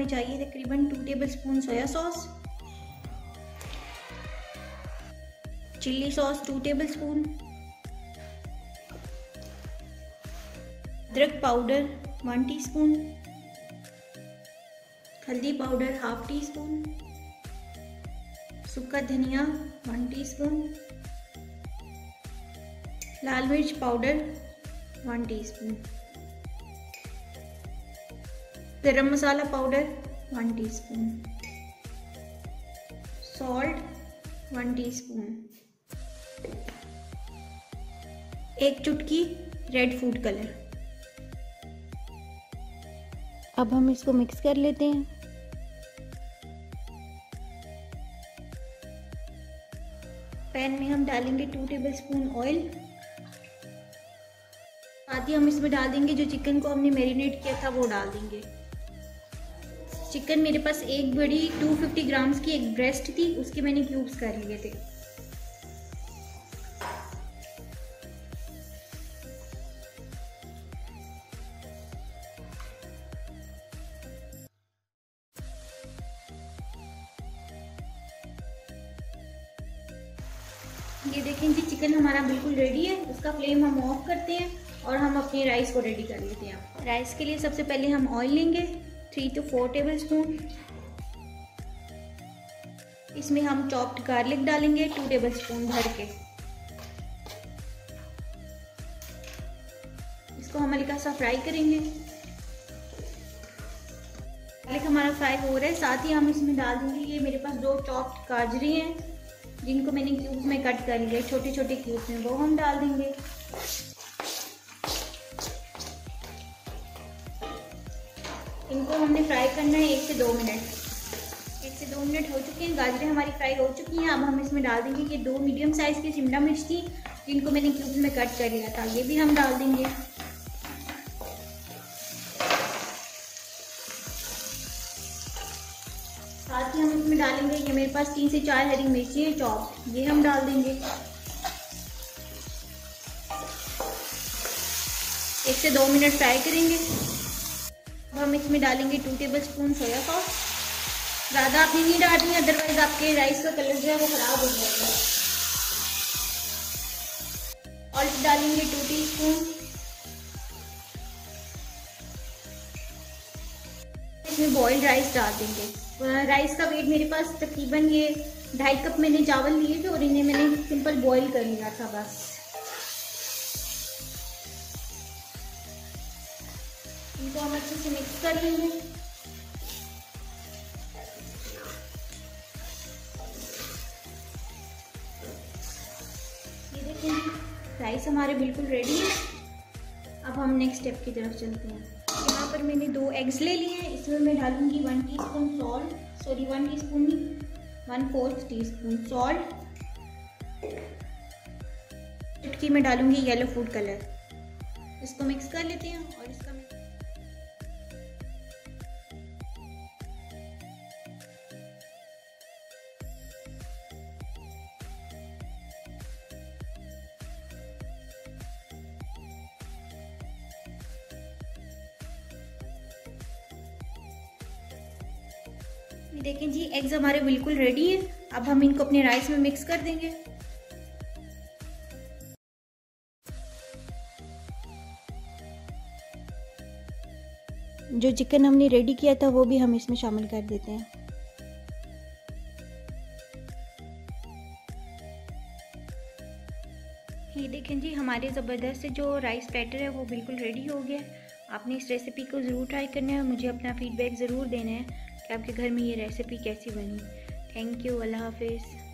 हमें चाहिए तकरीबन 2 tablespoon soya sauce, chilli sauce 2 tablespoon, अदरक पाउडर 1 टीस्पून, हल्दी पाउडर हाफ टी स्पून, सूखा धनिया 1 टीस्पून, लाल मिर्च पाउडर 1 टीस्पून, गरम मसाला पाउडर 1 टीस्पून, सॉल्ट 1 टीस्पून, 1 चुटकी रेड फूड कलर। अब हम इसको मिक्स कर लेते हैं। पैन में हम डालेंगे 2 टेबलस्पून ऑयल, साथ ही हम इसमें डाल देंगे जो चिकन को हमने मैरिनेट किया था वो डाल देंगे। चिकन मेरे पास एक बड़ी 250 ग्राम्स की एक ब्रेस्ट थी, उसके मैंने क्यूब्स कर लिए थे। ये देखें जी चिकन हमारा बिल्कुल रेडी है। उसका फ्लेम हम ऑफ करते हैं और हम अपने राइस को रेडी कर लेते हैं। राइस के लिए सबसे पहले हम ऑयल लेंगे 3 to 4 टेबलस्पून। इसमें हम चॉप्ड गार्लिक डालेंगे 2 टेबलस्पून भर के। इसको हम हल्का सा फ्राई करेंगे। गार्लिक हमारा फ्राई हो रहा है, साथ ही हम इसमें डाल देंगे ये मेरे पास 2 चॉप्ड गाजरें हैं जिनको मैंने क्यूब्स में कट कर लिया, छोटे छोटे क्यूब्स में, वो हम डाल देंगे। इनको हमने फ्राई करना है 1 से 2 मिनट। 1 से 2 मिनट हो चुके हैं, गाजरें हमारी फ्राई हो चुकी हैं। अब हम इसमें डाल देंगे कि 2 मीडियम साइज की शिमला मिर्च थी जिनको मैंने क्यूब्स में कट कर लिया था, ये भी हम डाल देंगे। साथ ही हम इसमें डालेंगे ये मेरे पास 3 से 4 हरी मिर्ची है चॉप, ये हम डाल देंगे। 1 से 2 मिनट फ्राई करेंगे। अब हम इसमें डालेंगे 2 टेबलस्पून सोया सॉस। ज़्यादा आपने नहीं डालनी, अदरवाइज आपके राइस का कलर जो है वो खराब हो जाएगा। सॉल्ट डालेंगे 2 टीस्पून। इसमें बॉइल्ड राइस डाल देंगे। राइस का वेट मेरे पास तकरीबन ये 2.5 कप मैंने चावल लिए थे और इन्हें मैंने सिंपल बॉईल कर लिया था बस। इनको हम अच्छे से मिक्स कर लेंगे। ये देखिए राइस हमारे बिल्कुल रेडी है। अब हम नेक्स्ट स्टेप की तरफ चलते हैं। यहाँ पर मैंने 2 एग्स ले लिए हैं। इसमें मैं डालूंगी 1 टीस्पून सॉल्ट, 1 टीस्पून नहीं 1/4 टीस्पून सॉल्ट। चुटकी में डालूंगी येलो फूड कलर। इसको मिक्स कर लेते हैं और इसका ये देखें जी एग्स हमारे बिल्कुल रेडी हैं। अब हम इनको अपने राइस में मिक्स कर देंगे। जो चिकन हमने रेडी किया था वो भी हम इसमें शामिल कर देते हैं। ये देखें जी हमारे ज़बरदस्त जो राइस प्लेटर है वो बिल्कुल रेडी हो गया। आपने इस रेसिपी को ज़रूर ट्राई करना है और मुझे अपना फीडबैक ज़रूर देना है कि आपके घर में ये रेसिपी कैसी बनी। थैंक यू, अल्लाह हाफिज़।